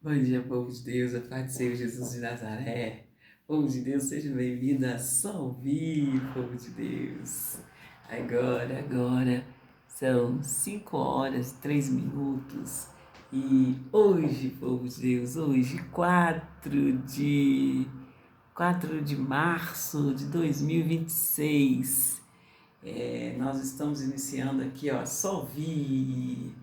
Bom dia, povo de Deus, a paz do Senhor Jesus de Nazaré. Povo de Deus, seja bem-vindo a Só Ouvir, povo de Deus. Agora, são 5 horas, 3 minutos. E hoje, povo de Deus, hoje, 4 de março de 2026, nós estamos iniciando aqui, ó, Só Ouvir.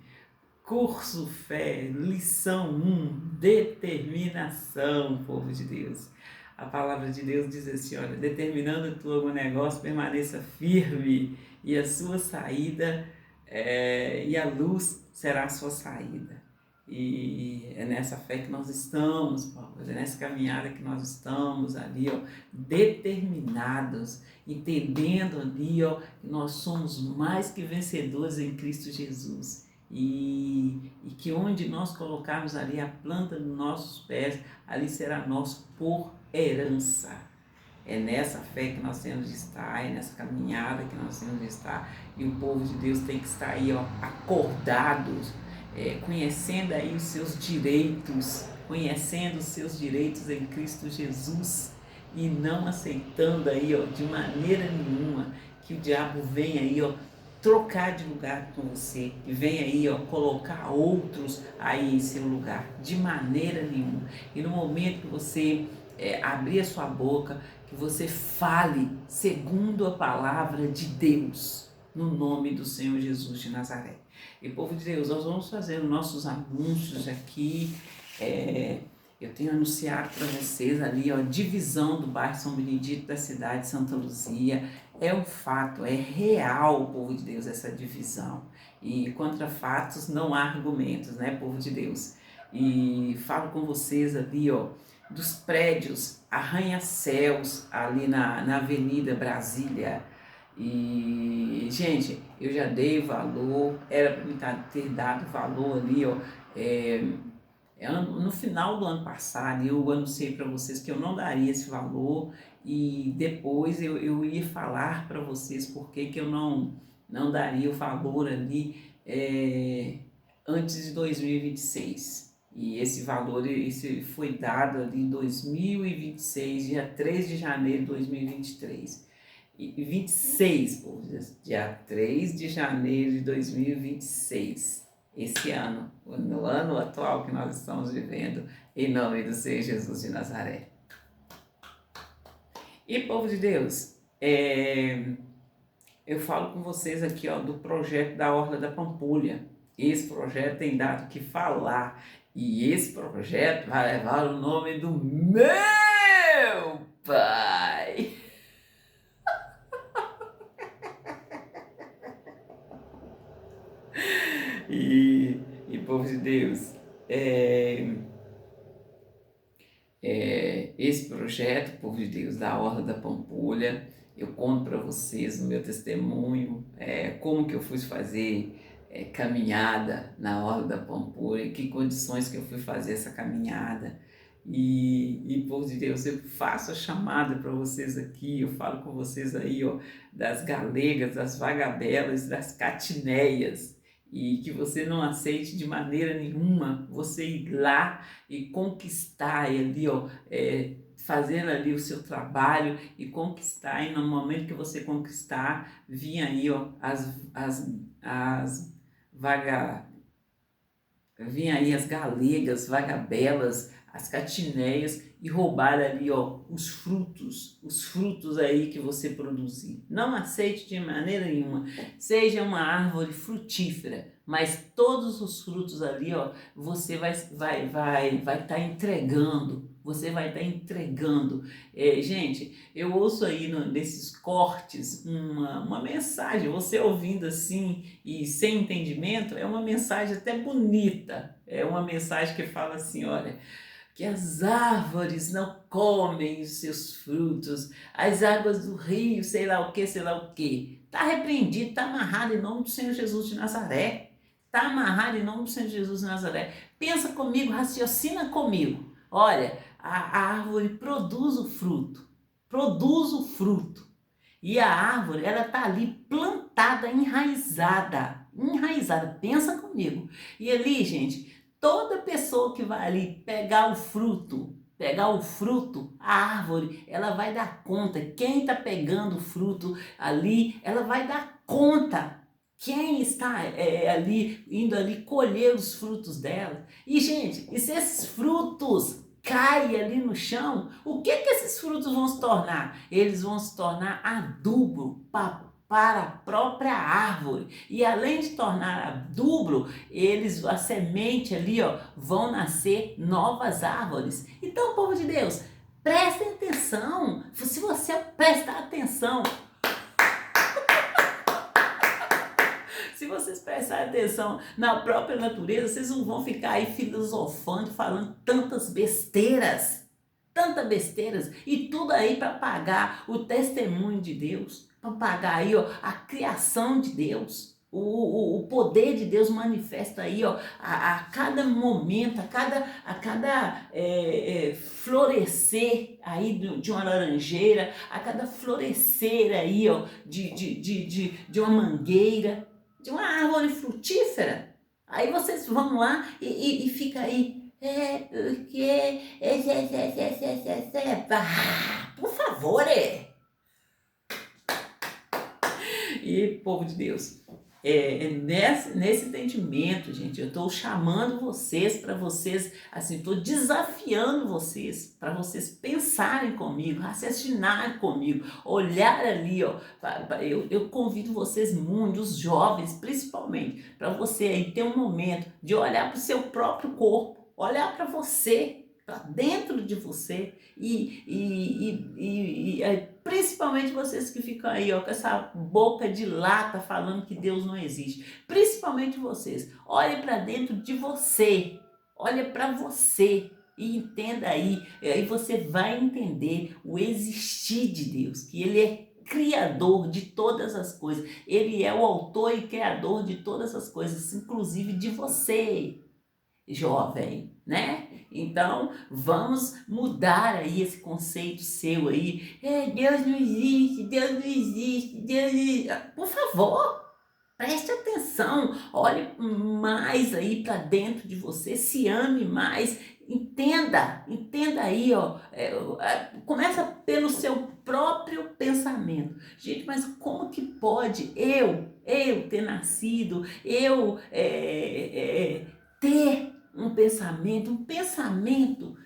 Curso Fé, lição 1, determinação, povo de Deus. A palavra de Deus diz assim, olha, determinando tu algum negócio, permaneça firme, e a sua saída, e a luz será a sua saída. E é nessa fé que nós estamos, Paulo, é nessa caminhada que nós estamos ali, ó, determinados, entendendo ali, ó, que nós somos mais que vencedores em Cristo Jesus. E que onde nós colocarmos ali a planta dos nossos pés, ali será nosso por herança. É nessa fé que nós temos de estar, é nessa caminhada que nós temos de estar. E o povo de Deus tem que estar aí, ó, acordados, conhecendo aí os seus direitos, conhecendo os seus direitos em Cristo Jesus e não aceitando aí, ó, de maneira nenhuma que o diabo venha aí, ó, trocar de lugar com você e vem aí, ó, colocar outros aí em seu lugar, de maneira nenhuma. E no momento que você abrir a sua boca, que você fale segundo a palavra de Deus, no nome do Senhor Jesus de Nazaré. E povo de Deus, nós vamos fazer os nossos anúncios aqui. Eu tenho anunciado para vocês ali, ó, divisão do bairro São Benedito da cidade de Santa Luzia. É um fato, é real, povo de Deus, essa divisão. E contra fatos não há argumentos, né, povo de Deus? E falo com vocês ali, ó, dos prédios arranha-céus ali na Avenida Brasília. E, gente, eu já dei valor, era para mim ter dado valor ali, ó, no final do ano passado, eu anunciei para vocês que eu não daria esse valor e depois eu ia falar para vocês por que eu não daria o valor ali antes de 2026. E esse valor esse foi dado ali em 2026, dia 3 de janeiro de 2023. E 26, dia 3 de janeiro de 2026, esse ano, no ano atual que nós estamos vivendo, em nome do Senhor Jesus de Nazaré. E povo de Deus, eu falo com vocês aqui, ó, do projeto da Orla da Pampulha. Esse projeto tem dado o que falar e esse projeto vai levar o nome do meu pai. E povo de Deus, esse projeto, povo de Deus, da Orla da Pampulha, eu conto para vocês no meu testemunho como que eu fui fazer caminhada na Orla da Pampulha, em que condições que eu fui fazer essa caminhada. E povo de Deus, eu faço a chamada para vocês aqui, eu falo com vocês aí, ó, das galegas, das vagabelas, das catineias, e que você não aceite de maneira nenhuma você ir lá e conquistar ali, ó, fazendo ali o seu trabalho e conquistar, e no momento que você conquistar, vir aí, ó, as vaga, vinha aí as galegas, vagabelas, as catineias e roubar ali, ó, os frutos aí que você produzir. Não aceite de maneira nenhuma. Seja uma árvore frutífera, mas todos os frutos ali, ó, você vai estar entregando. Você vai estar entregando. Gente, eu ouço aí nesses cortes uma mensagem, você ouvindo assim e sem entendimento, é uma mensagem até bonita. É uma mensagem que fala assim, olha, que as árvores não comem os seus frutos, as águas do rio, sei lá o que, sei lá o que. Está repreendido, está amarrado em nome do Senhor Jesus de Nazaré. Está amarrado em nome do Senhor Jesus de Nazaré. Pensa comigo, raciocina comigo. Olha, a árvore produz o fruto. Produz o fruto. E a árvore, ela está ali plantada, enraizada. Enraizada, pensa comigo. E ali, gente, toda pessoa pessoa que vai ali pegar o fruto, a árvore, ela vai dar conta. Quem está pegando o fruto ali, ela vai dar conta. Quem está ali, indo ali colher os frutos dela. E, gente, e se esses frutos caem ali no chão, o que esses frutos vão se tornar? Eles vão se tornar adubo para a própria árvore. E além de tornar adubo, a semente ali, ó, vão nascer novas árvores. Então, povo de Deus, prestem atenção. Se você prestar atenção, se vocês prestarem atenção na própria natureza, vocês não vão ficar aí filosofando, falando tantas besteiras, e tudo aí para pagar o testemunho de Deus, para pagar aí, ó, a criação de Deus. O poder de Deus manifesta aí, ó, a cada momento, a cada florescer aí de uma laranjeira, a cada florescer aí, ó, de uma mangueira, de uma árvore frutífera. Aí vocês vão lá e fica aí, porque... por favor, E, povo de Deus, nesse entendimento, gente, eu estou chamando vocês para vocês, assim, estou desafiando vocês para vocês pensarem comigo, raciocinarem comigo, olhar ali, ó. Eu convido vocês muito, os jovens principalmente, para você aí ter um momento de olhar para o seu próprio corpo, olhar para você, para dentro de você e principalmente vocês que ficam aí, ó, com essa boca de lata falando que Deus não existe. Principalmente vocês. Olhe para dentro de você. Olhe para você e entenda aí. Aí você vai entender o existir de Deus, que Ele é criador de todas as coisas. Ele é o autor e criador de todas as coisas, inclusive de você, jovem, né? Então, vamos mudar aí esse conceito seu aí. Deus não existe, Deus não existe, Deus não existe. Por favor, preste atenção, olhe mais aí para dentro de você, se ame mais, entenda aí, ó. Começa pelo seu próprio pensamento. Gente, mas como que pode eu ter nascido, ter um pensamento,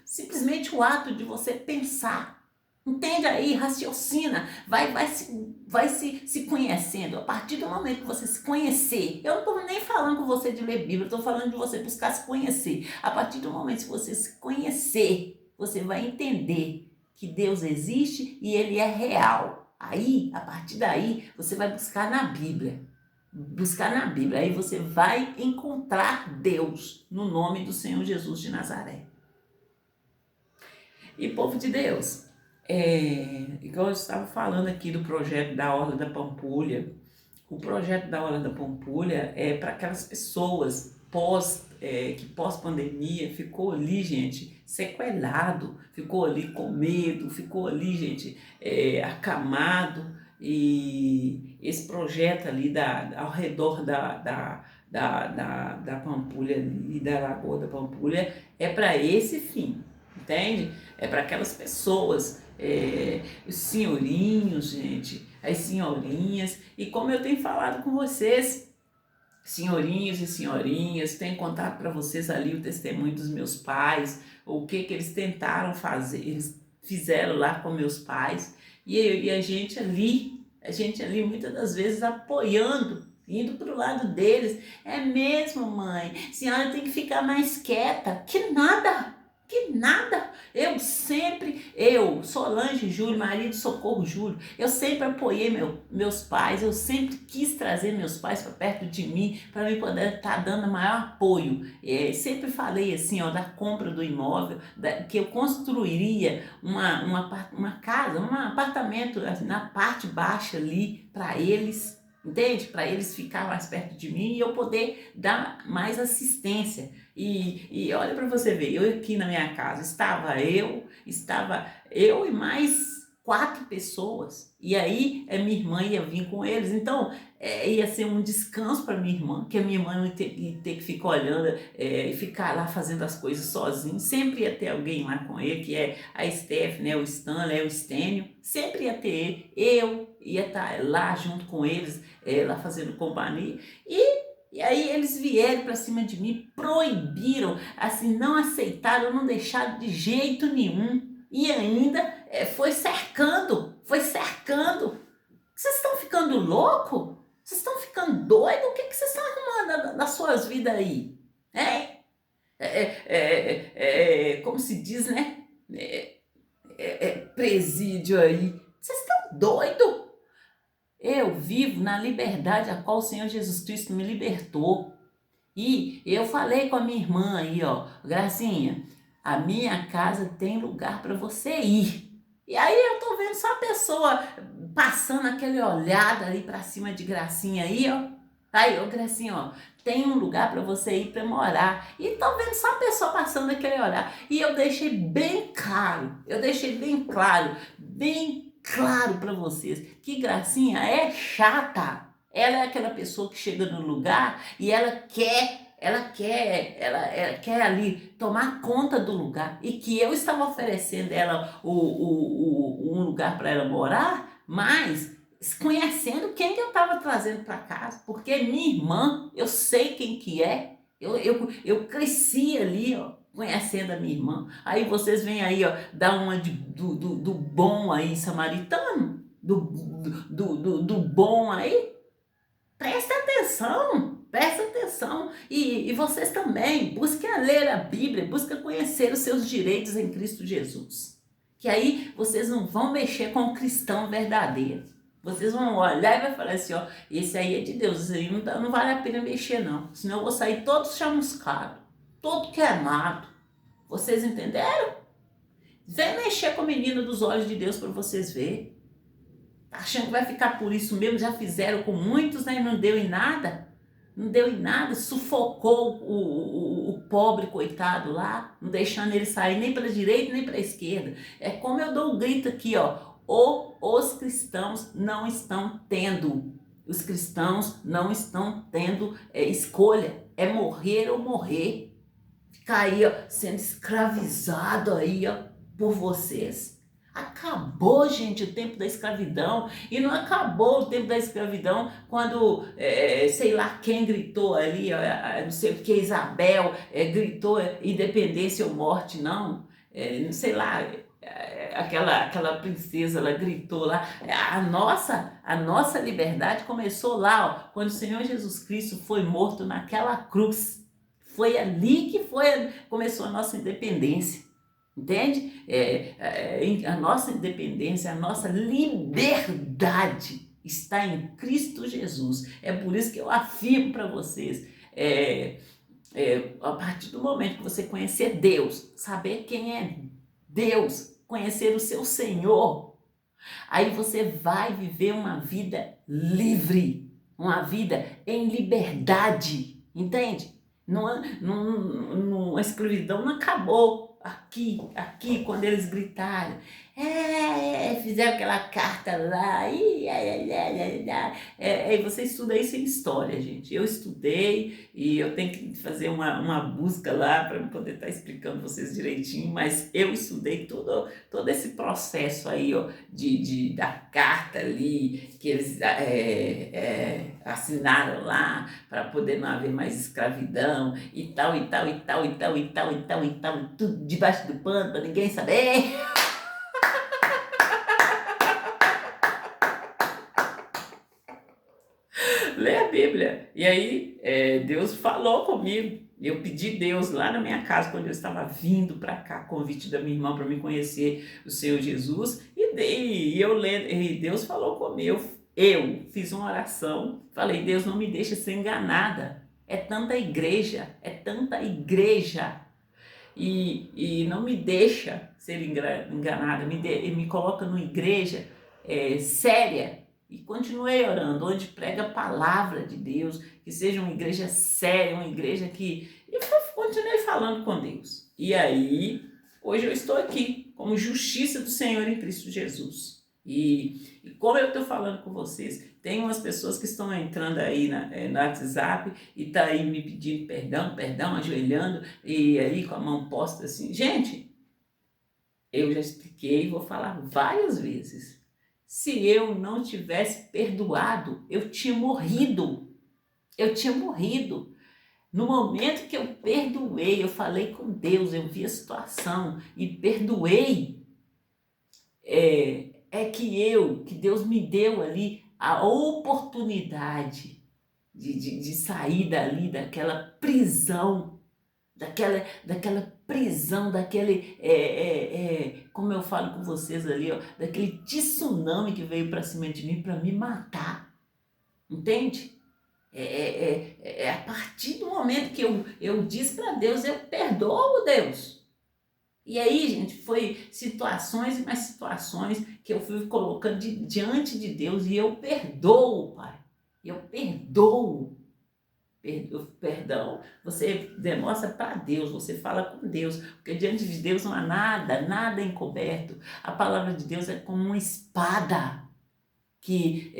simplesmente o ato de você pensar. Entende aí, raciocina, vai se conhecendo. A partir do momento que você se conhecer, eu não estou nem falando com você de ler Bíblia, eu estou falando de você buscar se conhecer. A partir do momento que você se conhecer, você vai entender que Deus existe e Ele é real. Aí, a partir daí, você vai buscar na Bíblia. Aí você vai encontrar Deus no nome do Senhor Jesus de Nazaré. E povo de Deus, igual eu estava falando aqui do projeto da Orla da Pampulha, o projeto da Orla da Pampulha é para aquelas pessoas que pós-pandemia ficou ali, gente, sequelado, ficou ali com medo, ficou ali, gente, acamado. E esse projeto ali ao redor da Pampulha e da Lagoa da Pampulha é para esse fim, entende? É para aquelas pessoas, os senhorinhos, gente, as senhorinhas, e como eu tenho falado com vocês, senhorinhos e senhorinhas, tenho contado para vocês ali o testemunho dos meus pais, o que eles tentaram fazer, eles fizeram lá com meus pais, e a gente ali muitas das vezes apoiando, indo para o lado deles. É mesmo, mãe, a senhora tem que ficar mais quieta. Que nada. Eu, Solange Júlio, marido Socorro Júlio, eu sempre apoiei meus pais, eu sempre quis trazer meus pais para perto de mim, para mim poder estar dando maior apoio. Sempre falei assim, ó, da compra do imóvel, que eu construiria uma casa, um apartamento na parte baixa ali para eles, entende? Para eles ficarem mais perto de mim e eu poder dar mais assistência. E olha para você ver, eu aqui na minha casa, estava eu e mais 4 pessoas. E aí minha irmã ia vir com eles. Então ia ser um descanso para minha irmã, que a minha irmã não ia ter que ficar olhando e ficar lá fazendo as coisas sozinho. Sempre ia ter alguém lá com ele, que é a Steph, né, o Stanley, o Stênio. Sempre ia ter ele. Eu ia estar lá junto com eles, lá fazendo companhia. E aí eles vieram para cima de mim, proibiram, assim, não aceitaram, não deixaram de jeito nenhum. E ainda foi cercando, foi cercando. Vocês estão ficando louco? Vocês estão ficando doidos? O que vocês estão arrumando nas suas vidas aí? Como se diz, né? Presídio aí. Vocês estão doidos? Eu vivo na liberdade a qual o Senhor Jesus Cristo me libertou. E eu falei com a minha irmã aí, ó, Gracinha, a minha casa tem lugar para você ir. E aí eu tô vendo só a pessoa passando aquele olhada ali para cima de Gracinha aí, ó. Aí, ô Gracinha, ó, tem um lugar para você ir para morar. E tô vendo só a pessoa passando aquele olhar. E eu deixei bem claro para vocês que Gracinha é chata. Ela é aquela pessoa que chega no lugar e ela quer ali tomar conta do lugar, e que eu estava oferecendo ela um lugar para ela morar, mas conhecendo quem que eu estava trazendo para casa, porque minha irmã, eu sei quem que é, eu cresci ali, ó, conhecendo a minha irmã. Aí vocês vêm aí, ó, dar uma do bom aí, samaritano, do bom aí. Presta atenção. E vocês também, busquem ler a Bíblia, busquem conhecer os seus direitos em Cristo Jesus. Que aí vocês não vão mexer com o cristão verdadeiro. Vocês vão olhar e vai falar assim, ó, esse aí é de Deus, esse aí não vale a pena mexer não. Senão eu vou sair todo chamuscado, todo queimado. Vocês entenderam? Vem mexer com a menina dos olhos de Deus para vocês verem. Tá achando que vai ficar por isso mesmo? Já fizeram com muitos, né? Não deu em nada. Não deu em nada. Sufocou o pobre coitado lá, não deixando ele sair nem para a direita nem para a esquerda. É como eu dou um grito aqui, ó. Os cristãos não estão tendo. Os cristãos não estão tendo escolha. É morrer ou morrer. Ficar aí, ó, sendo escravizado aí, ó, por vocês. Acabou, gente, o tempo da escravidão. E não acabou o tempo da escravidão quando, sei lá quem gritou ali, não sei o que, Isabel gritou independência ou morte, não. Não sei lá, aquela princesa, ela gritou lá. A nossa liberdade começou lá, ó, quando o Senhor Jesus Cristo foi morto naquela cruz. Foi ali que começou a nossa independência. Entende? A nossa independência, a nossa liberdade está em Cristo Jesus. É por isso que eu afirmo para vocês, a partir do momento que você conhecer Deus, saber quem é Deus, conhecer o seu Senhor, aí você vai viver uma vida livre, uma vida em liberdade, entende? A escravidão não acabou aqui, quando eles gritaram, fizeram aquela carta lá, e você estuda isso em história, gente. Eu estudei e eu tenho que fazer uma busca lá para poder estar explicando vocês direitinho, mas eu estudei todo esse processo aí, ó, da carta ali, que eles assinaram lá para poder não haver mais escravidão e tal, tudo debaixo do pano para ninguém saber. Lê a Bíblia. E aí Deus falou comigo. Eu pedi Deus lá na minha casa, quando eu estava vindo para cá, convite da minha irmã para me conhecer o Senhor Jesus, e Deus falou comigo. Eu fiz uma oração, falei, Deus, não me deixa ser enganada. É tanta igreja, e não me deixa ser enganada, me coloca numa igreja séria. E continuei orando, onde prega a palavra de Deus, que seja uma igreja séria, uma igreja que... E continuei falando com Deus. E aí, hoje eu estou aqui, como justiça do Senhor em Cristo Jesus. E como eu estou falando com vocês, tem umas pessoas que estão entrando aí no WhatsApp e tá aí me pedindo perdão, ajoelhando e aí com a mão posta assim. Gente, eu já expliquei e vou falar várias vezes. Se eu não tivesse perdoado, eu tinha morrido. Eu tinha morrido. No momento que eu perdoei, eu falei com Deus, eu vi a situação e perdoei, que Deus me deu ali a oportunidade de sair dali, daquela prisão, daquela prisão, como eu falo com vocês ali, ó, daquele tsunami que veio para cima de mim para me matar, entende? A partir do momento que eu disse para Deus, eu perdoo Deus. E aí, gente, foi situações e mais situações que eu fui colocando diante de Deus e eu perdoo, Pai. Eu perdoo. Perdão, você demonstra para Deus, você fala com Deus, porque diante de Deus não há nada encoberto. A palavra de Deus é como uma espada que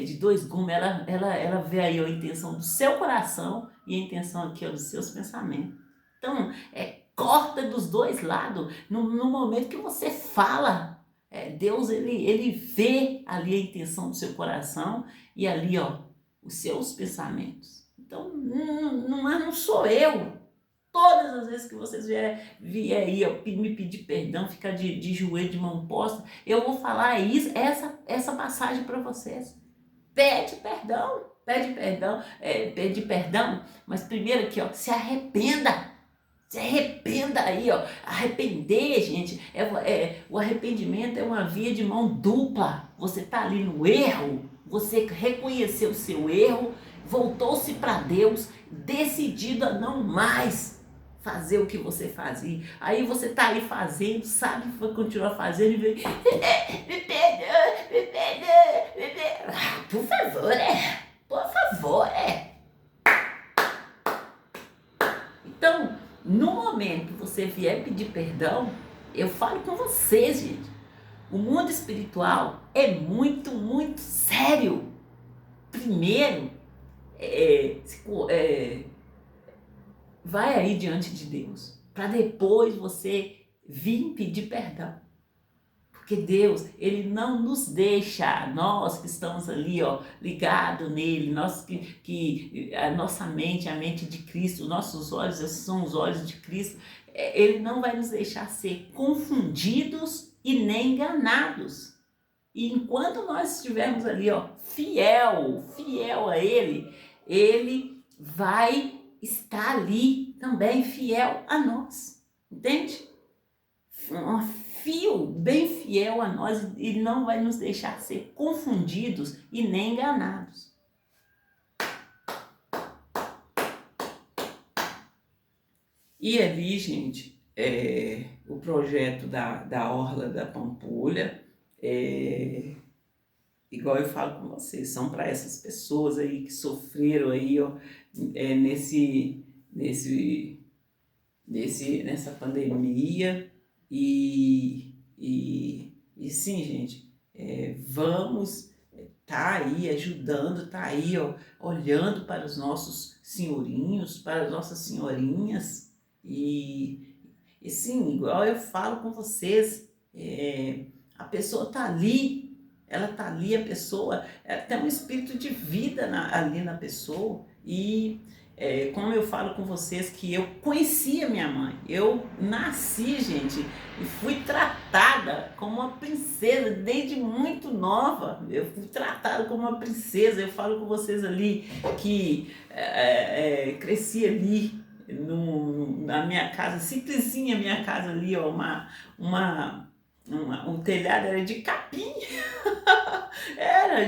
de dois gumes, ela vê aí a intenção do seu coração e a intenção aqui dos seus pensamentos. Então, corta dos dois lados. No momento que você fala, Deus ele vê ali a intenção do seu coração e ali os seus pensamentos. Então, não sou eu. Todas as vezes que vocês vier aí me pedir perdão, ficar de joelho, de mão posta, eu vou falar essa passagem para vocês. Pede perdão, mas primeiro aqui, se arrependa. Se arrependa aí, arrepender, gente, o arrependimento é uma via de mão dupla. Você está ali no erro, você reconheceu o seu erro, voltou-se para Deus, decidido a não mais fazer o que você fazia. Aí você tá aí fazendo, sabe que vai continuar fazendo e vem, me perdoa. Por favor. Então, no momento que você vier pedir perdão, eu falo com vocês, gente. O mundo espiritual é muito, muito sério. Primeiro, vai aí diante de Deus, para depois você vir pedir perdão. Porque Deus, Ele não nos deixa, nós que estamos ali, ligados nele, nós que a nossa mente, a mente de Cristo, nossos olhos são os olhos de Cristo, Ele não vai nos deixar ser confundidos e nem enganados. E enquanto nós estivermos ali, fiel a Ele vai estar ali também fiel a nós, entende? Bem fiel a nós, e não vai nos deixar ser confundidos e nem enganados. E ali, gente, o projeto da Orla da Pampulha, igual eu falo com vocês, são para essas pessoas aí que sofreram aí, nessa pandemia. E sim, gente, vamos tá aí ajudando, tá aí olhando para os nossos senhorinhos, para as nossas senhorinhas e sim, igual eu falo com vocês, a pessoa tá ali, ela tá ali, a pessoa tem um espírito de vida ali na pessoa e como eu falo com vocês que eu conhecia minha mãe, eu nasci, gente, e fui tratada como uma princesa desde muito nova, eu fui tratada como uma princesa, eu falo com vocês ali que cresci ali na minha casa, simplesinha minha casa ali, um telhado era de capim,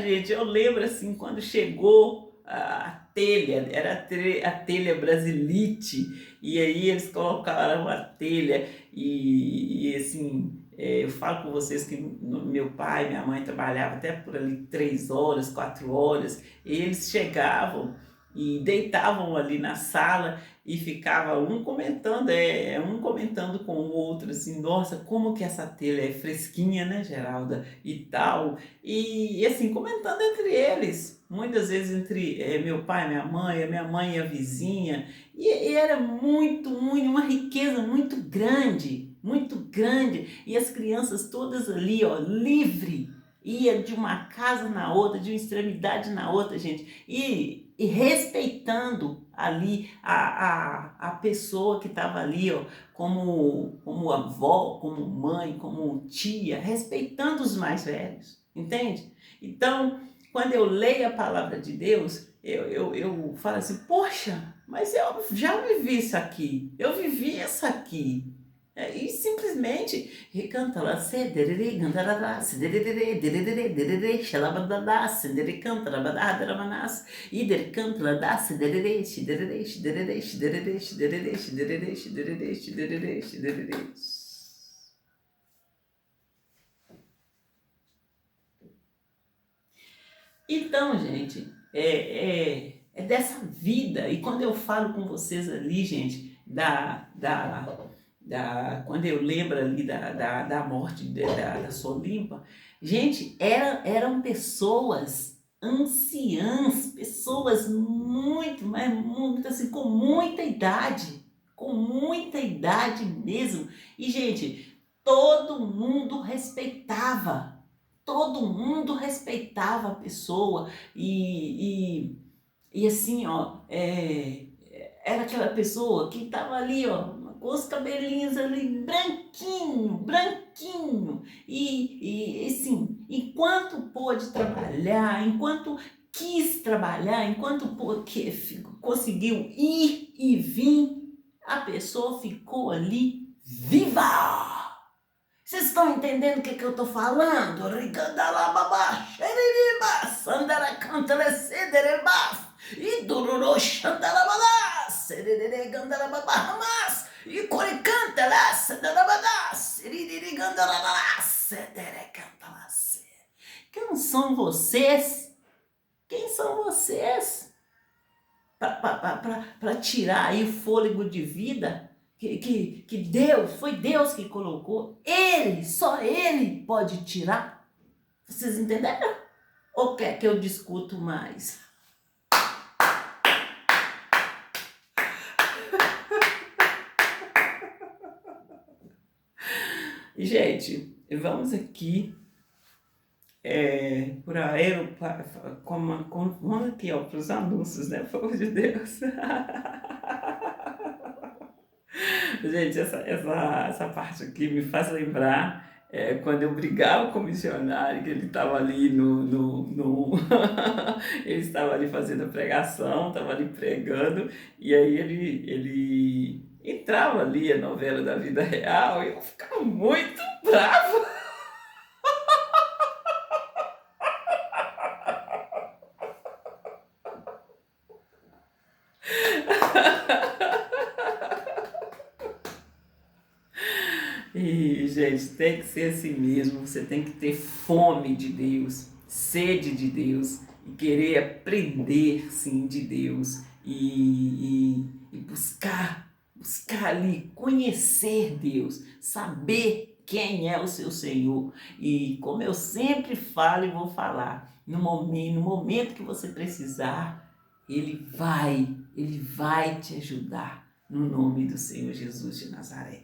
gente, eu lembro assim, quando chegou a telha, era a telha Brasilite, e aí eles colocaram a telha e assim, eu falo com vocês que meu pai e minha mãe trabalhavam até por ali 3 horas, 4 horas, e eles chegavam e deitavam ali na sala e ficava um comentando com o outro, assim, nossa, como que essa telha é fresquinha, né, Geralda, e tal, e assim, comentando entre eles, muitas vezes entre meu pai, a minha mãe e a vizinha, e era muito, uma riqueza muito grande, e as crianças todas ali, ó, livre, ia de uma casa na outra, de uma extremidade na outra, gente, e respeitando ali a pessoa que estava ali, ó, como avó, como mãe, como tia, respeitando os mais velhos, entende? Então, quando eu leio a palavra de Deus, eu falo assim, poxa, mas eu já vivi isso aqui, eu vivi isso aqui. E simplesmente canta lá, cederere, gandarará, cederere, derere, derere, xalabadadá, cederere, canta, rabadadaramanás, ider, canta, ladá, cederere, xiderere, xiderere, xiderere, xiderere, xiderere, xiderere, xiderere, xiderere. Então, gente, é dessa vida. E quando eu falo com vocês ali, gente, quando eu lembro ali da morte da Solimpa, gente, eram pessoas anciãs, pessoas muito, mas muito assim, com muita idade mesmo. E, gente, todo mundo respeitava a pessoa e assim, ó, era aquela pessoa que estava ali, ó, com os cabelinhos ali branquinho, e assim, enquanto pôde trabalhar, enquanto quis trabalhar, conseguiu ir e vir, a pessoa ficou ali viva! Vocês estão entendendo o que eu estou falando? Ricandalababa, xeririba, sandaracantale, cederebaf, e dururô, xandarabadá, sererere, gandalababa, ramas, e coricantala, sandarabadá, sererere, gandalabadá, cederecantala. Quem são vocês? Quem são vocês? Para tirar aí o fôlego de vida que foi Deus que colocou. Só Ele pode tirar. Vocês entenderam? Ou quer que eu discuto mais? Gente, vamos aqui por vamos aqui, ó, para os anúncios, né? Por favor de Deus. Gente, essa parte aqui me faz lembrar quando eu brigava com o missionário, que ele estava ali ele estava ali fazendo a pregação, estava ali pregando, e aí ele entrava ali a novela da vida real, e eu ficava muito bravo. E, gente, tem que ser assim mesmo. Você tem que ter fome de Deus, sede de Deus e querer aprender, sim, de Deus e buscar ali, conhecer Deus, saber quem é o seu Senhor. E como eu sempre falo e vou falar, no momento que você precisar, Ele vai te ajudar, no nome do Senhor Jesus de Nazaré.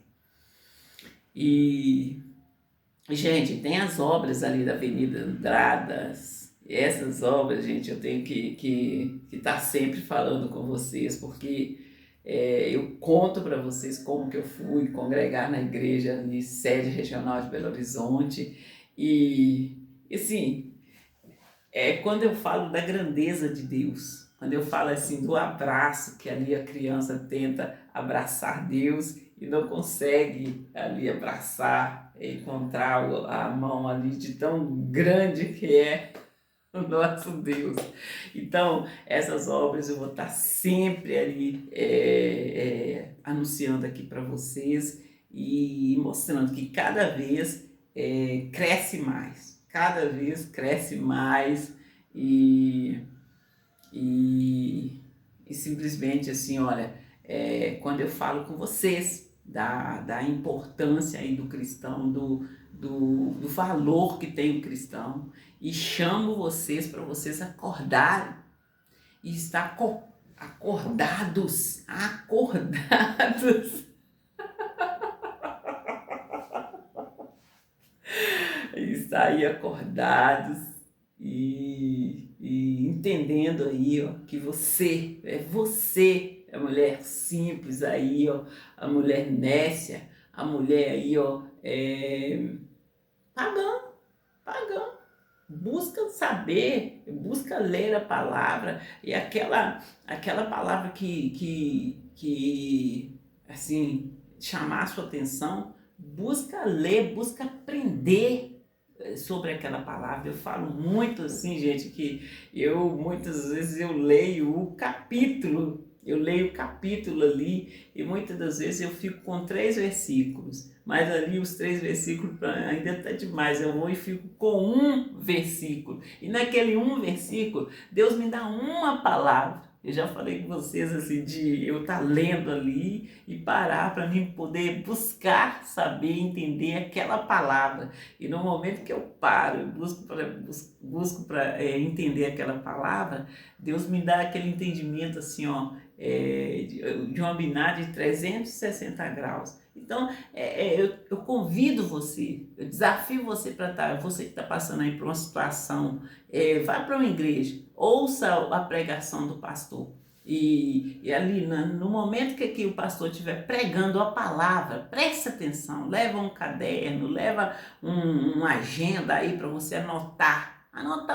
E, gente, tem as obras ali da Avenida Andradas. Essas obras, gente, eu tenho que estar sempre falando com vocês, porque eu conto para vocês como que eu fui congregar na igreja ali, sede regional de Belo Horizonte. E assim, quando eu falo da grandeza de Deus, quando eu falo assim do abraço que ali a criança tenta abraçar Deus e não consegue ali abraçar, encontrar a mão ali de tão grande que é o nosso Deus. Então, essas obras eu vou estar sempre ali anunciando aqui para vocês e mostrando que cada vez cada vez cresce mais e, e e simplesmente assim, olha, quando eu falo com vocês da importância aí do cristão, do valor que tem o cristão, e chamo vocês para vocês acordarem e estar acordados, estar aí acordados e entendendo aí, ó, que você, a mulher simples aí, ó, a mulher nécia, a mulher aí, ó, pagã, pagã. Busca saber, busca ler a palavra e aquela palavra que assim, chamar a sua atenção, busca ler, busca aprender sobre aquela palavra. Eu falo muito assim, gente, que muitas vezes eu leio o capítulo ali e muitas das vezes eu fico com 3 versículos, mas ali os 3 versículos ainda está demais, eu vou e fico com um versículo, e naquele um versículo Deus me dá uma palavra. Eu já falei com vocês assim, de eu estar lendo ali e parar para mim poder buscar, saber, entender aquela palavra. E no momento que eu paro, eu busco para entender aquela palavra, Deus me dá aquele entendimento assim, ó, de uma binária de 360 graus. Então, eu convido você, eu desafio você para estar, você que está passando aí por uma situação, vá para uma igreja, ouça a pregação do pastor. E ali, no momento que o pastor estiver pregando a palavra, preste atenção, leva um caderno, leva uma agenda aí para você anotar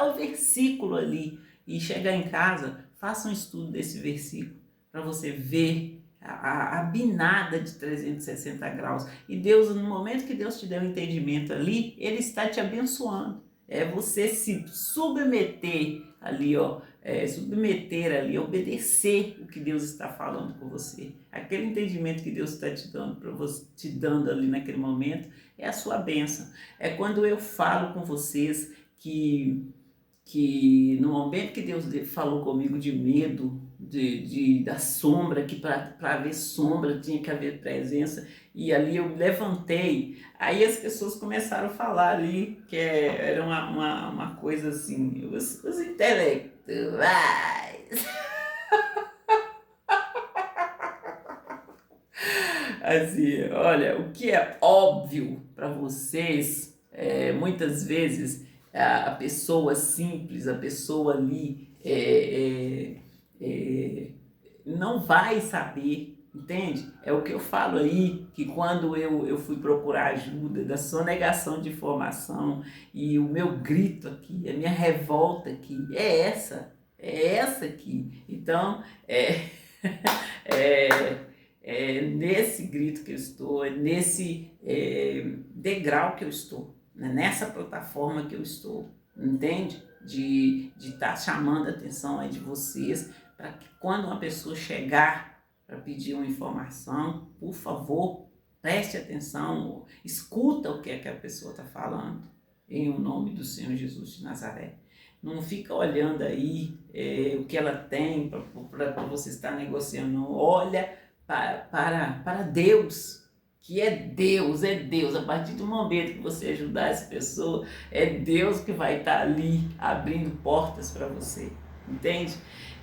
o versículo ali e chegar em casa, faça um estudo desse versículo para você ver a binada de 360 graus. E Deus, no momento que Deus te der um entendimento ali, Ele está te abençoando. É você se submeter ali, ó, obedecer o que Deus está falando com você. Aquele entendimento que Deus está te dando ali naquele momento, é a sua bênção. É quando eu falo com vocês que no momento que Deus falou comigo de medo, da sombra, que para haver sombra tinha que haver presença, e ali eu levantei, aí as pessoas começaram a falar ali que era uma coisa assim, os intelectuais, assim, olha, o que é óbvio para vocês, muitas vezes a pessoa simples, a pessoa ali não vai saber, entende? É o que eu falo aí, que quando eu fui procurar ajuda da sonegação de informação e o meu grito aqui, a minha revolta aqui, é essa aqui. Então, é, é nesse grito que eu estou, é nesse degrau que eu estou, né? Nessa plataforma que eu estou, entende? De estar chamando a atenção aí de vocês, para que quando uma pessoa chegar para pedir uma informação, por favor, preste atenção, escuta o que é que a pessoa está falando, em o nome do Senhor Jesus de Nazaré. Não fica olhando aí o que ela tem para você estar negociando, não. Olha para Deus, que é Deus. A partir do momento que você ajudar essa pessoa, é Deus que vai estar ali abrindo portas para você, entende?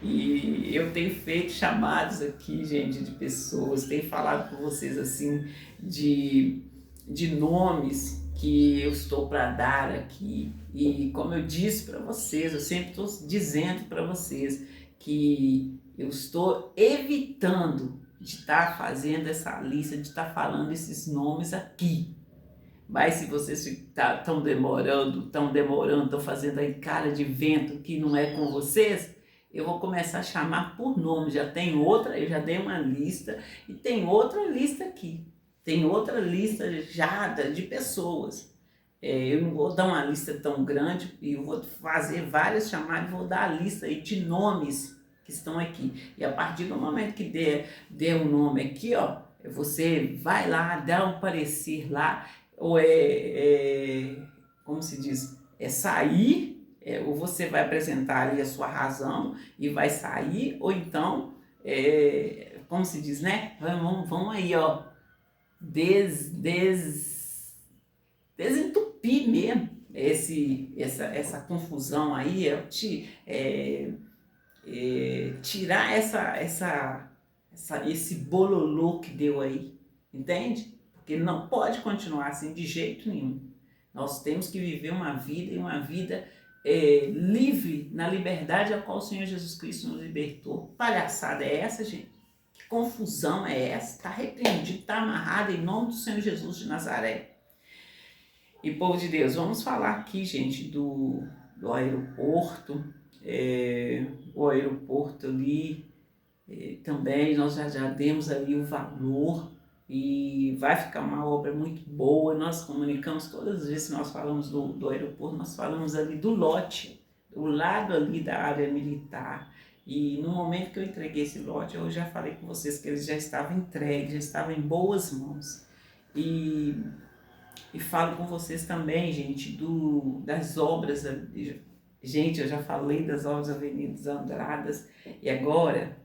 E eu tenho feito chamados aqui, gente, de pessoas, tenho falado com vocês assim, de nomes que eu estou para dar aqui, e como eu disse para vocês, eu sempre estou dizendo para vocês que eu estou evitando de estar fazendo essa lista, de estar falando esses nomes aqui. Mas se vocês estão demorando, estão fazendo aí cara de vento que não é com vocês, eu vou começar a chamar por nome. Eu já dei uma lista e tem outra lista aqui. Tem outra lista já de pessoas. Eu não vou dar uma lista tão grande e eu vou fazer várias chamadas e vou dar a lista aí de nomes que estão aqui. E a partir do momento que der um nome aqui, ó, você vai lá, dá um parecer lá, ou como se diz, sair, ou você vai apresentar ali a sua razão e vai sair, ou então como se diz, né? Vamos aí, ó, desentupir mesmo essa confusão aí, tirar esse bololô que deu aí, entende? Porque não pode continuar assim de jeito nenhum. Nós temos que viver uma vida, e uma vida livre, na liberdade a qual o Senhor Jesus Cristo nos libertou. Palhaçada é essa, gente? Que confusão é essa? Está repreendido, está amarrado em nome do Senhor Jesus de Nazaré. E povo de Deus, vamos falar aqui, gente, do aeroporto. O aeroporto ali, também nós já demos ali o valor e vai ficar uma obra muito boa. Nós comunicamos todas as vezes que nós falamos do aeroporto, nós falamos ali do lote, do lado ali da área militar. E no momento que eu entreguei esse lote, eu já falei com vocês que ele já estava entregue, já estava em boas mãos. E falo com vocês também, gente, das obras. Gente, eu já falei das obras Avenidas Andradas e agora,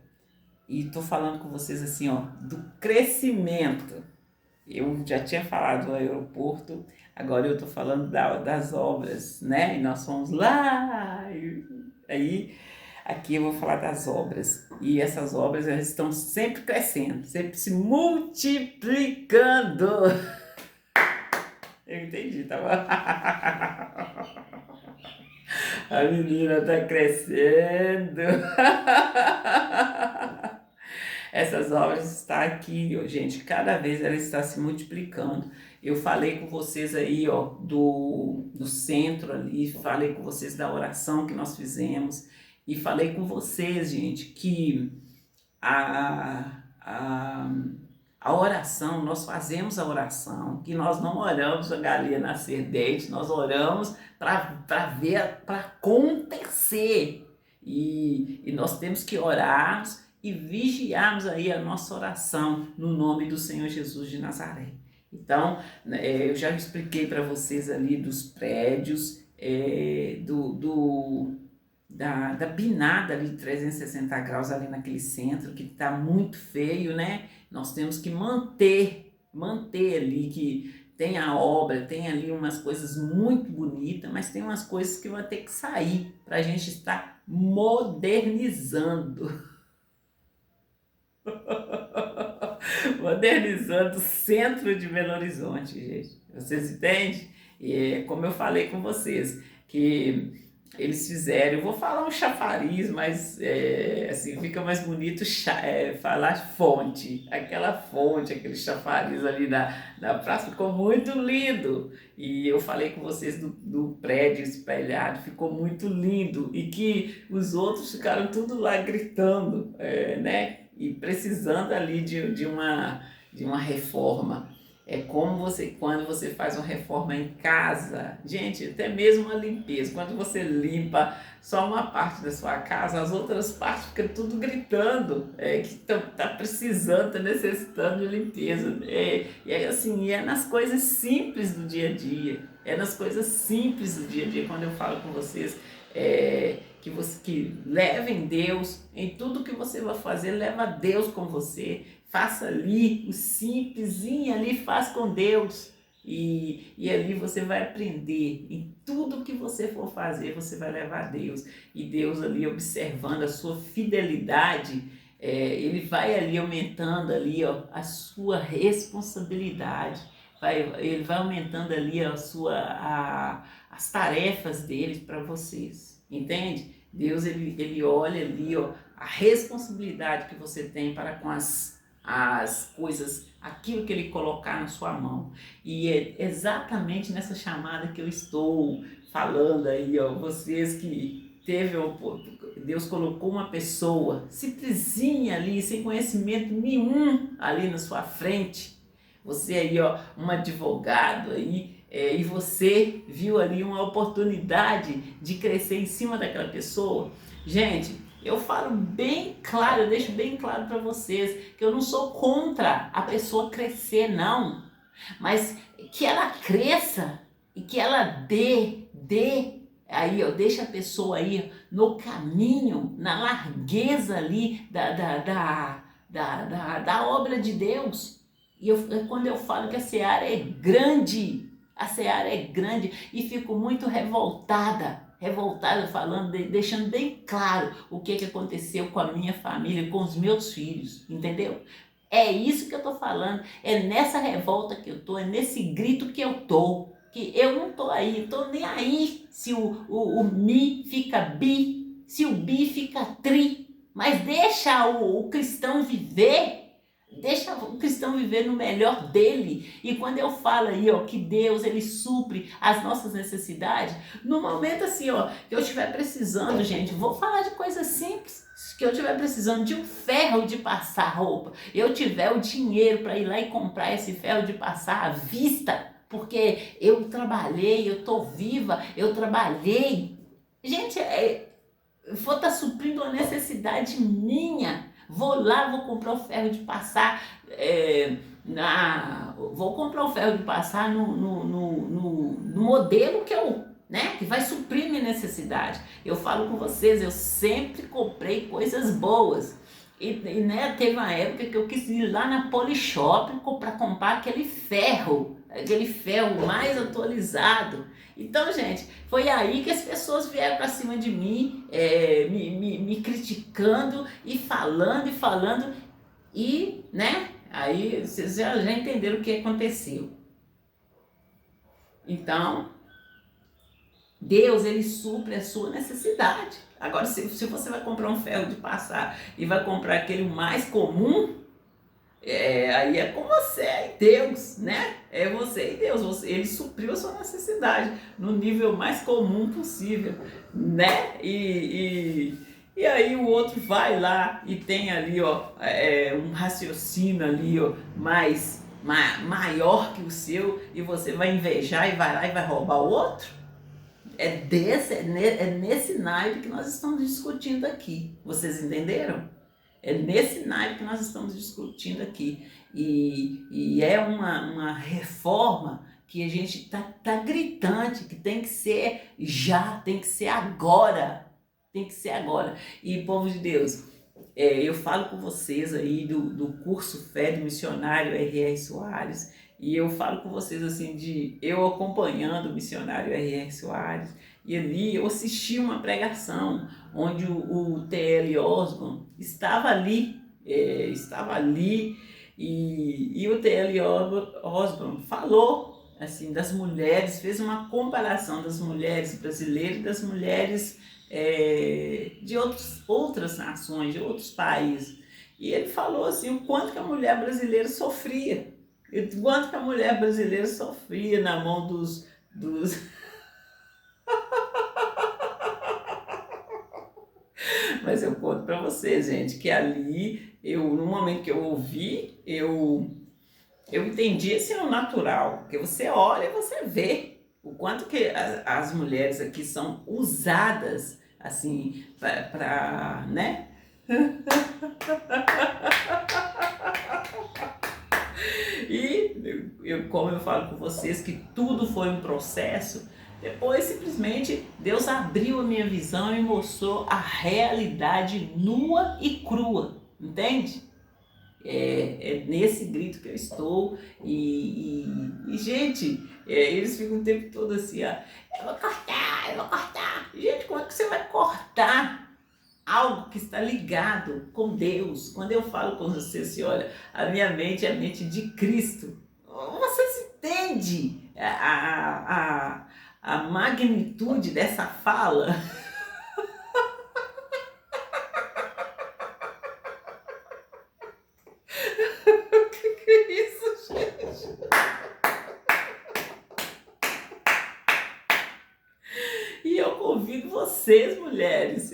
estou falando com vocês assim, ó, do crescimento. Eu já tinha falado do aeroporto, agora eu estou falando das obras, né? E nós fomos lá, aí aqui eu vou falar das obras. E essas obras, elas estão sempre crescendo, sempre se multiplicando. Eu entendi, tá bom? A menina tá crescendo. Essas obras estão aqui, gente, cada vez ela está se multiplicando. Eu falei com vocês aí, ó, do centro ali, falei com vocês da oração que nós fizemos e falei com vocês, gente, que a oração, nós fazemos a oração, que nós não oramos a galinha nascer dente, nós oramos para ver, para acontecer. E nós temos que orar e vigiarmos aí a nossa oração no nome do Senhor Jesus de Nazaré. Então, eu já expliquei para vocês ali dos prédios, da binada ali de 360 graus ali naquele centro, que está muito feio, né? Nós temos que manter ali, que tem a obra, tem ali umas coisas muito bonitas, mas tem umas coisas que vão ter que sair para a gente estar modernizando. Modernizando o centro de Belo Horizonte, gente. Vocês entendem? E como eu falei com vocês, que eles fizeram, eu vou falar um chafariz, mas assim, fica mais bonito falar fonte. Aquela fonte, aquele chafariz ali na praça, ficou muito lindo. E eu falei com vocês do prédio espelhado, ficou muito lindo. E que os outros ficaram tudo lá gritando, né? E precisando ali de uma reforma. É como quando você faz uma reforma em casa, gente, até mesmo uma limpeza, quando você limpa só uma parte da sua casa, as outras partes ficam tudo gritando, que tá precisando, tá necessitando de limpeza. É nas coisas simples do dia a dia, quando eu falo com vocês, que levem Deus em tudo que você vai fazer, leva Deus com você, faça ali o simplesinho ali, faz com Deus e ali você vai aprender. Em tudo que você for fazer, você vai levar Deus, e Deus ali observando a sua fidelidade, ele vai ali aumentando ali, ó, a sua responsabilidade, ele vai aumentando ali as tarefas dele para vocês, entende? Deus ele olha ali, ó, a responsabilidade que você tem para com as coisas, aquilo que ele colocar na sua mão. E é exatamente nessa chamada que eu estou falando aí, ó, vocês que Deus colocou uma pessoa simplesinha ali, sem conhecimento nenhum ali na sua frente. Você aí, ó, um advogado aí, e você viu ali uma oportunidade de crescer em cima daquela pessoa. Gente, eu falo bem claro, eu deixo bem claro para vocês que eu não sou contra a pessoa crescer, não. Mas que ela cresça e que ela dê Aí, ó, deixa a pessoa aí no caminho, na largueza ali da obra de Deus. E quando eu falo que a seara é grande, a seara é grande, e fico muito revoltada falando, deixando bem claro o que aconteceu com a minha família, com os meus filhos, entendeu? É isso que eu tô falando, é nessa revolta que eu tô, é nesse grito que eu tô, que eu não tô aí, tô nem aí se o mi fica bi, se o bi fica tri, mas deixa o cristão viver. Deixa o cristão viver no melhor dele. E quando eu falo aí, ó, que Deus, ele supre as nossas necessidades, no momento assim, ó, que eu estiver precisando, gente, vou falar de coisas simples, que eu estiver precisando de um ferro de passar roupa, eu tiver o dinheiro para ir lá e comprar esse ferro de passar à vista, porque eu trabalhei, eu tô viva, eu trabalhei. Gente, vou estar suprindo uma necessidade minha. Vou lá, vou comprar o ferro de passar, vou comprar o ferro de passar no modelo que que vai suprir minha necessidade. Eu falo com vocês, eu sempre comprei coisas boas. Né, teve uma época que eu quis ir lá na Polishop para comprar aquele ferro mais atualizado. Então, gente, foi aí que as pessoas vieram para cima de mim, me criticando e falando, e, né, aí vocês já entenderam o que aconteceu. Então, Deus, ele supre a sua necessidade. Agora, se você vai comprar um ferro de passar e vai comprar aquele mais comum, aí é com você e Deus, né? É você e Deus. Ele supriu a sua necessidade no nível mais comum possível, né? E aí o outro vai lá e tem ali, ó, um raciocínio ali, ó, maior que o seu, e você vai invejar e vai lá e vai roubar o outro? É nesse naipe que nós estamos discutindo aqui. Vocês entenderam? É nesse naipe que nós estamos discutindo aqui. E é uma reforma que a gente tá gritante, que tem que ser já, tem que ser agora. Tem que ser agora. E, povo de Deus, eu falo com vocês aí do curso Fé do Missionário R.R. Soares, e eu falo com vocês assim, eu acompanhando o missionário R.R. Soares, e ali eu assisti uma pregação onde o T.L. Osborne estava ali, e o T.L. Osborne falou assim, das mulheres, fez uma comparação das mulheres brasileiras e das mulheres de outras nações, de outros países. E ele falou assim, o quanto que a mulher brasileira sofria, o quanto que a mulher brasileira sofria na mão dos... Mas eu conto para vocês, gente, que ali, no momento que eu ouvi, eu entendi assim o natural, porque você olha e você vê o quanto que as mulheres aqui são usadas, assim, para, né? E como eu falo com vocês, que tudo foi um processo, depois simplesmente Deus abriu a minha visão e mostrou a realidade nua e crua, entende? É nesse grito que eu estou, gente, eles ficam o tempo todo assim, ó, eu vou cortar. Gente, como é que você vai cortar algo que está ligado com Deus? Quando eu falo com você assim, olha, a minha mente é a mente de Cristo, você entende a magnitude dessa fala? Que é isso, gente? E eu convido vocês, mulheres,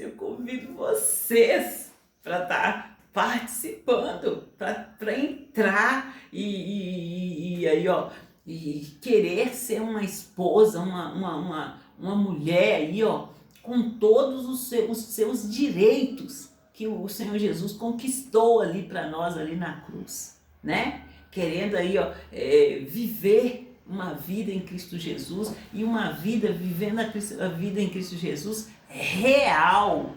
para estar participando, para entrar e aí, ó, e querer ser uma esposa, uma mulher aí, ó, com todos os seus direitos que o Senhor Jesus conquistou ali para nós, ali na cruz, né? Querendo aí, ó, viver uma vida em Cristo Jesus e uma vida vivendo a vida em Cristo Jesus real,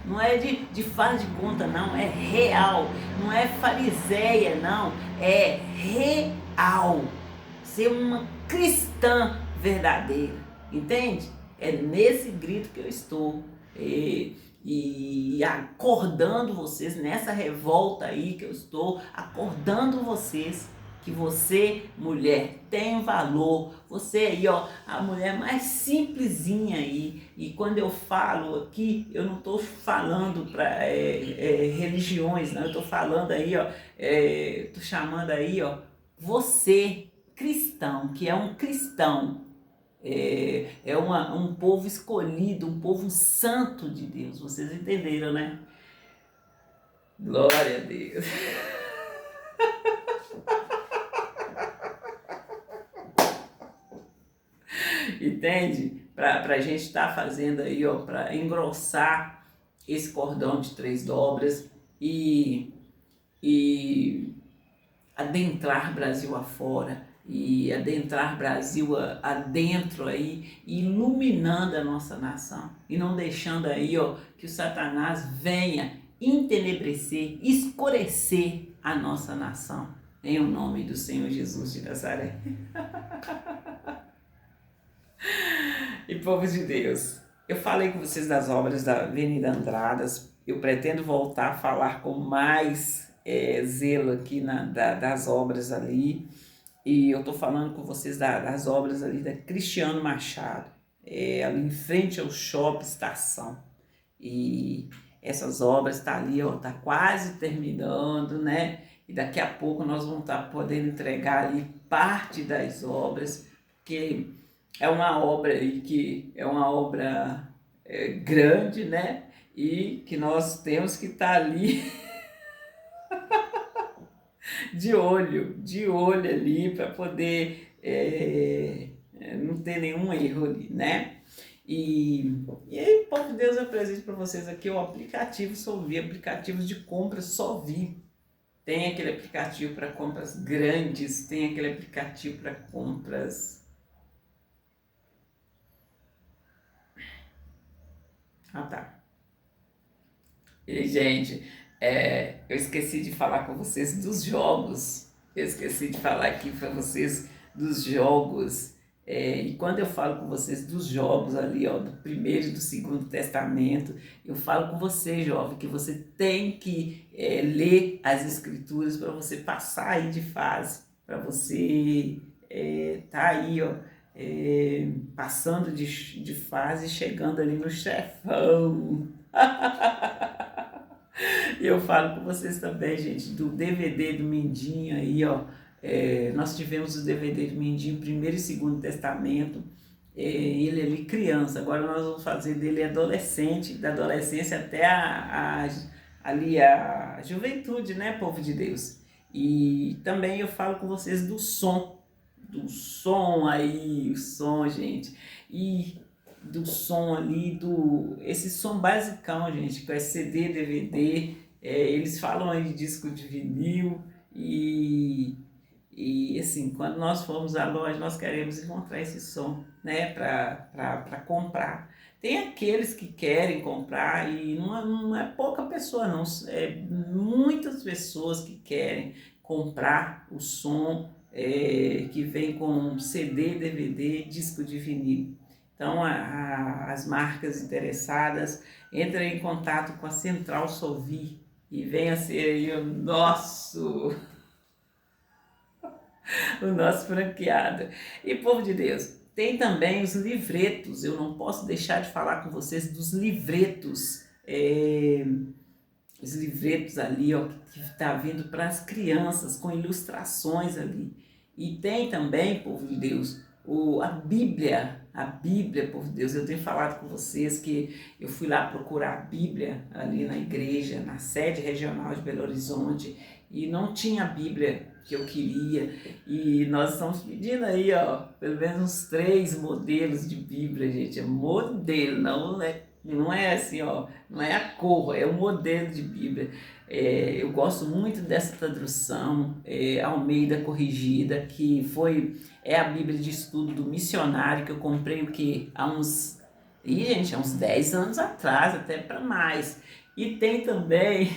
não é de faz de conta não, é real, não é fariseia não, é real, ser uma cristã verdadeira, entende? É nesse grito que eu estou, e acordando vocês, nessa revolta aí que eu estou, acordando vocês, que você, mulher, tem valor, você aí, ó, a mulher mais simplesinha aí, e quando eu falo aqui, eu não estou falando para religiões, não, eu estou falando aí, ó, estou chamando aí, ó, você, cristão, que é um cristão, um povo escolhido, um povo santo de Deus, vocês entenderam, né? Glória a Deus. Entende? Para a gente estar fazendo aí, ó, para engrossar esse cordão de 3 dobras e adentrar Brasil afora, e adentrar Brasil adentro aí, iluminando a nossa nação e não deixando aí, ó, que o Satanás venha entenebrecer, escurecer a nossa nação, em o nome do Senhor Jesus de Nazaré. E povo de Deus, eu falei com vocês das obras da Avenida Andradas, eu pretendo voltar a falar com mais zelo aqui das obras ali, e eu estou falando com vocês das obras ali da Cristiano Machado, ali em frente ao Shopping Estação, e essas obras estão ali, ó, tá quase terminando, né? E daqui a pouco nós vamos estar podendo entregar ali parte das obras, porque é uma obra aí que é uma obra grande, né? E que nós temos que estar ali de olho ali para poder não ter nenhum erro ali, né? E aí, povo de Deus, eu apresento para vocês aqui o aplicativo Solvi, aplicativos de compras Solvi. Tem aquele aplicativo para compras grandes, tem aquele aplicativo para compras... Ah, tá. E, gente, eu esqueci de falar com vocês dos jogos. Eu esqueci de falar aqui para vocês dos jogos. E quando eu falo com vocês dos jogos ali, ó, do Primeiro e do Segundo Testamento, eu falo com você, jovem, que você tem que ler as Escrituras para você passar aí de fase, para você tá aí, ó, passando de fase, chegando ali no chefão. E eu falo com vocês também, gente, do DVD do Mindinho aí, ó. Nós tivemos o DVD do Mindinho, Primeiro e Segundo Testamento, ele ali criança, agora nós vamos fazer dele adolescente, da adolescência até ali a juventude, né, povo de Deus. E também eu falo com vocês do som aí, o som, gente, e do som ali, esse som basicão, gente, com CD, DVD, eles falam aí de disco de vinil, e assim, quando nós formos à loja, nós queremos encontrar esse som, né, para comprar. Tem aqueles que querem comprar, e não é pouca pessoa não, é muitas pessoas que querem comprar o som que vem com CD, DVD, disco de vinil. Então, as marcas interessadas entrem em contato com a Central Solvi e venha ser aí o nosso franqueado. E, povo de Deus, tem também os livretos. Eu não posso deixar de falar com vocês dos livretos. Os livretos ali, ó, que está vindo para as crianças, com ilustrações ali. E tem também, povo de Deus, a Bíblia, povo de Deus. Eu tenho falado com vocês que eu fui lá procurar a Bíblia ali na igreja, na sede regional de Belo Horizonte, e não tinha a Bíblia que eu queria, e nós estamos pedindo aí, ó, pelo menos uns 3 modelos de Bíblia, gente. É modelo, não é assim, ó, não é a cor, é o modelo de Bíblia. Eu gosto muito dessa tradução, Almeida Corrigida, que é a Bíblia de Estudo do Missionário, que eu comprei o quê? Há uns 10 anos atrás, até para mais. E tem também,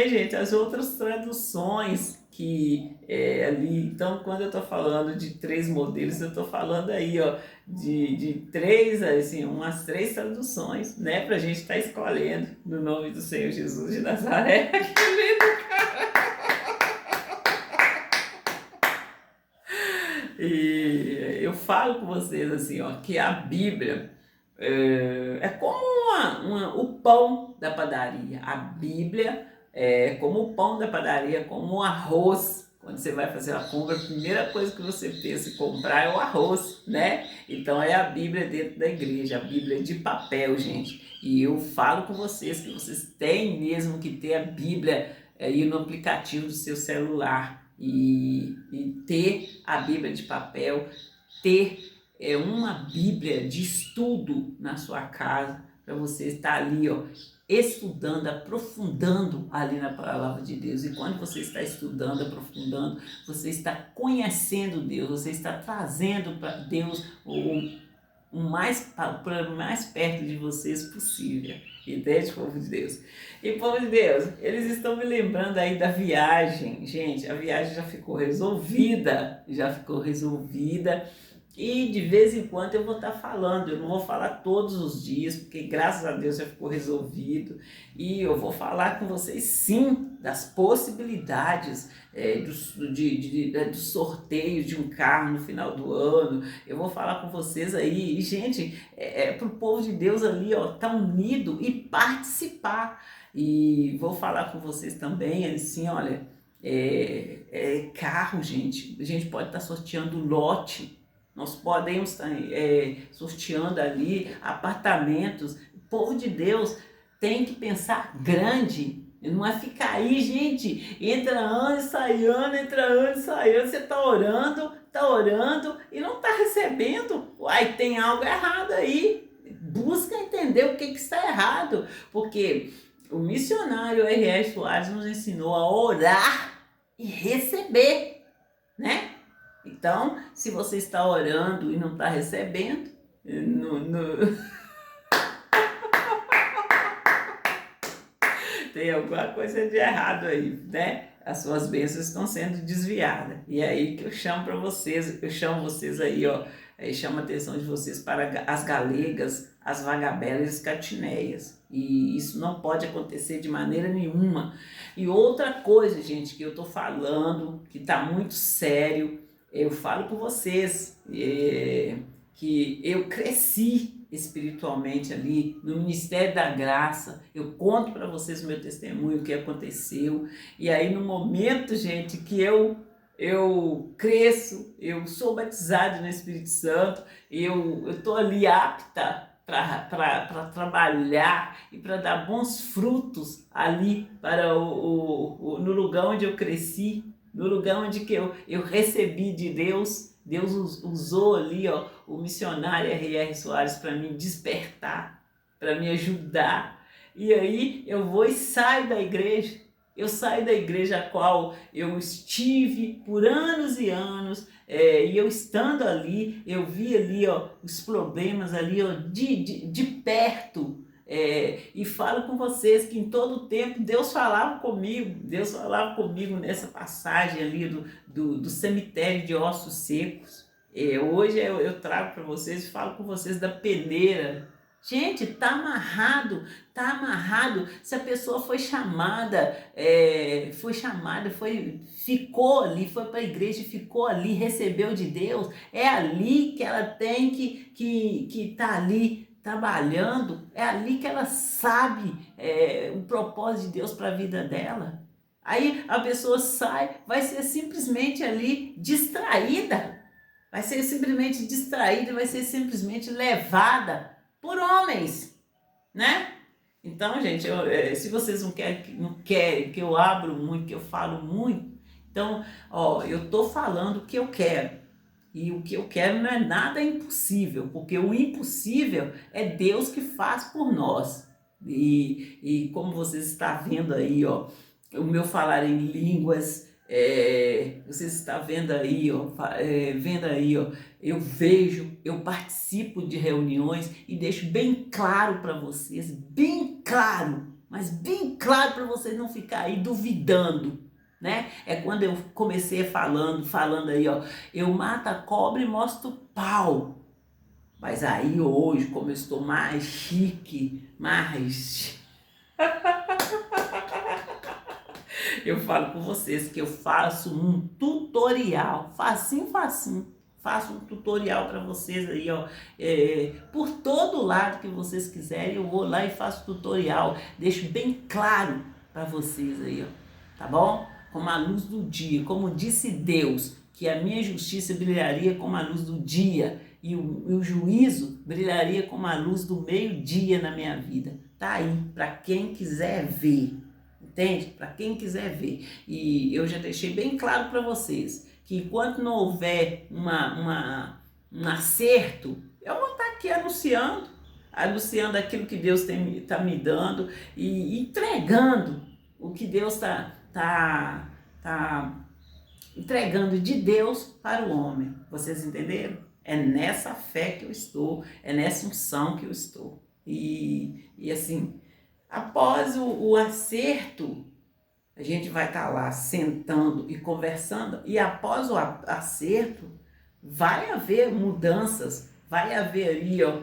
gente, as outras traduções que ali. Então, quando eu estou falando de 3 modelos, eu estou falando aí, ó, de 3, assim, umas 3 traduções, né, para a gente estar escolhendo no nome do Senhor Jesus de Nazaré. Que lindo! E eu falo com vocês assim, ó, que a Bíblia é como o pão da padaria. A Bíblia é como o pão da padaria, como o arroz. Quando você vai fazer uma compra, a primeira coisa que você pensa em comprar é o arroz, né? Então é a Bíblia dentro da igreja, a Bíblia de papel, gente. E eu falo com vocês que vocês têm mesmo que ter a Bíblia aí no aplicativo do seu celular e ter a Bíblia de papel, ter uma Bíblia de estudo na sua casa, para você estar ali, ó, estudando, aprofundando ali na palavra de Deus. E quando você está estudando, aprofundando, você está conhecendo Deus, você está trazendo para Deus o mais perto de vocês possível. Entende, povo de Deus? E, povo de Deus, eles estão me lembrando aí da viagem. Gente, a viagem já ficou resolvida. E de vez em quando eu vou estar falando, eu não vou falar todos os dias, porque graças a Deus já ficou resolvido. E eu vou falar com vocês sim das possibilidades dos sorteios de um carro no final do ano. Eu vou falar com vocês aí, e gente, para o povo de Deus ali, ó, tá unido e participar. E vou falar com vocês também, assim, olha, carro, gente. A gente pode estar sorteando lote. Nós podemos estar sorteando ali apartamentos. O povo de Deus tem que pensar grande. Não é ficar aí, gente. Entra ano e sai ano, entra ano e sai ano. Você está orando e não está recebendo. Uai, tem algo errado aí. Busca entender o que está errado. Porque o missionário R.R. Soares nos ensinou a orar e receber, né? Então, se você está orando e não está recebendo, tem alguma coisa de errado aí, né? As suas bênçãos estão sendo desviadas. E é aí que eu chamo para vocês, aí, ó, chamo a atenção de vocês para as galegas, as vagabelas e as catineias. E isso não pode acontecer de maneira nenhuma. E outra coisa, gente, que eu estou falando, que está muito sério, eu falo com vocês que eu cresci espiritualmente ali no Ministério da Graça. Eu conto para vocês o meu testemunho, o que aconteceu. E aí no momento, gente, que eu cresço, eu sou batizado no Espírito Santo, eu estou ali apta para trabalhar e para dar bons frutos ali no lugar onde eu cresci, no lugar onde que eu recebi de Deus. Deus usou ali, ó, o missionário R.R. Soares para me despertar, para me ajudar. E aí eu vou e saio da igreja. Eu saio da igreja a qual eu estive por anos e anos, e eu estando ali, eu vi ali, ó, os problemas ali, ó, de perto. E falo com vocês que em todo o tempo Deus falava comigo nessa passagem ali do cemitério de ossos secos. Hoje eu trago para vocês e falo com vocês da peneira. Gente, tá amarrado. Se a pessoa foi chamada, ficou ali, foi para a igreja e ficou ali, recebeu de Deus, é ali que ela tem que tá ali trabalhando, é ali que ela sabe o propósito de Deus para a vida dela. Aí a pessoa sai, vai ser simplesmente ali distraída, vai ser simplesmente levada por homens, né? Então, gente, se vocês não querem que eu abro muito, que eu falo muito, então, ó, eu tô falando o que eu quero. E o que eu quero não é nada impossível, porque o impossível é Deus que faz por nós. E como vocês estão vendo aí, ó, o meu falar em línguas, vocês estão vendo aí, ó, eu vejo, eu participo de reuniões e deixo bem claro para vocês, bem claro, mas bem claro para vocês não ficarem aí duvidando, né? É quando eu comecei falando aí, ó, eu mato a cobra e mostro o pau. Mas aí hoje, como eu estou mais chique, eu falo com vocês que eu faço um tutorial, facinho, faço um tutorial para vocês aí, ó, por todo lado que vocês quiserem, eu vou lá e faço tutorial, deixo bem claro para vocês aí, ó, tá bom? Como a luz do dia, como disse Deus, que a minha justiça brilharia como a luz do dia e o juízo brilharia como a luz do meio-dia na minha vida. Tá aí, para quem quiser ver. Entende? Para quem quiser ver. E eu já deixei bem claro para vocês que enquanto não houver um acerto, eu vou estar aqui anunciando aquilo que Deus está me dando e entregando o que Deus tá entregando de Deus para o homem. Vocês entenderam? É nessa fé que eu estou, é nessa unção que eu estou. E assim, após o acerto, a gente vai estar lá sentando e conversando, e após o acerto, vai haver mudanças, vai haver ali, ó,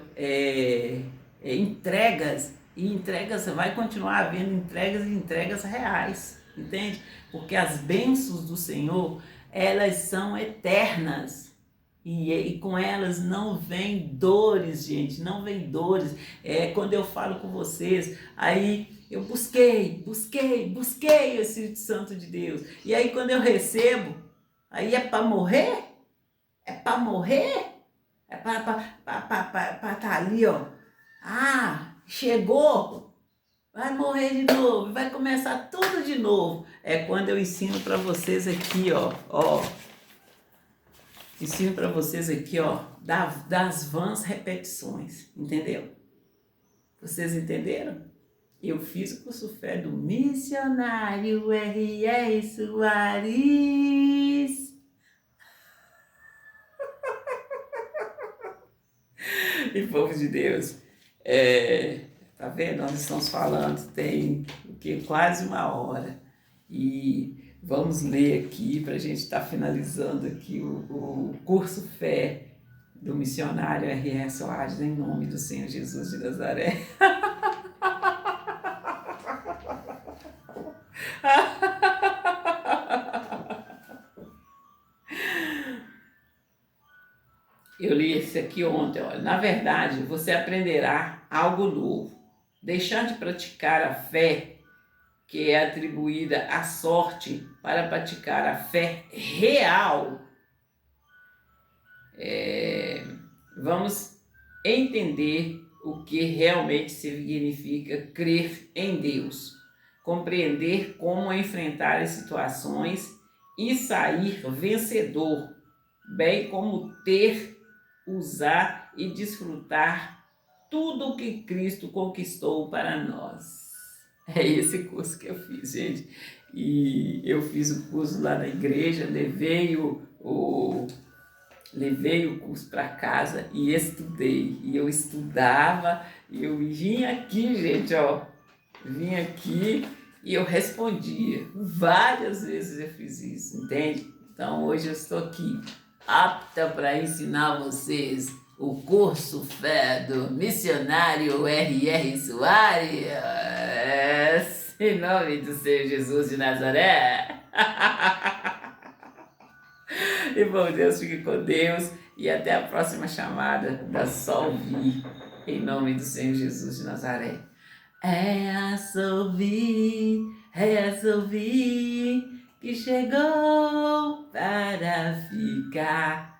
entregas, e entregas, vai continuar havendo entregas e entregas reais, entende? Porque as bênçãos do Senhor, elas são eternas. E com elas não vem dores, gente, não vem dores. Quando eu falo com vocês, aí eu busquei o Espírito Santo de Deus. E aí quando eu recebo, aí é para morrer? É para morrer? É para estar ali, ó. Ah, chegou, vai morrer de novo, vai começar tudo de novo. É quando eu ensino para vocês aqui, ó. Ensino para vocês aqui, ó, das vãs repetições, entendeu? Vocês entenderam? Eu fiz o curso fé do missionário R.R. Soares. E povo de Deus, tá vendo? Nós estamos falando, tem o que? Quase uma hora. E vamos ler aqui para a gente estar finalizando aqui o curso fé do missionário R.R. Soares, em nome do Senhor Jesus de Nazaré. Eu li esse aqui ontem, olha. Na verdade, você aprenderá algo novo. Deixar de praticar a fé que é atribuída à sorte para praticar a fé real. Vamos entender o que realmente significa crer em Deus, compreender como enfrentar as situações e sair vencedor, bem como ter, usar e desfrutar tudo o que Cristo conquistou para nós. É esse curso que eu fiz, gente. E eu fiz o curso lá na igreja, levei o curso para casa e estudei. E eu estudava, e eu vinha aqui, gente, ó. Vinha aqui e eu respondia. Várias vezes eu fiz isso, entende? Então hoje eu estou aqui, apta para ensinar vocês o curso fé do missionário R.R. Soares, em nome do Senhor Jesus de Nazaré. E bom, Deus, fique com Deus e até a próxima chamada da Sol Vir, em nome do Senhor Jesus de Nazaré. É a Sol Vir que chegou para ficar.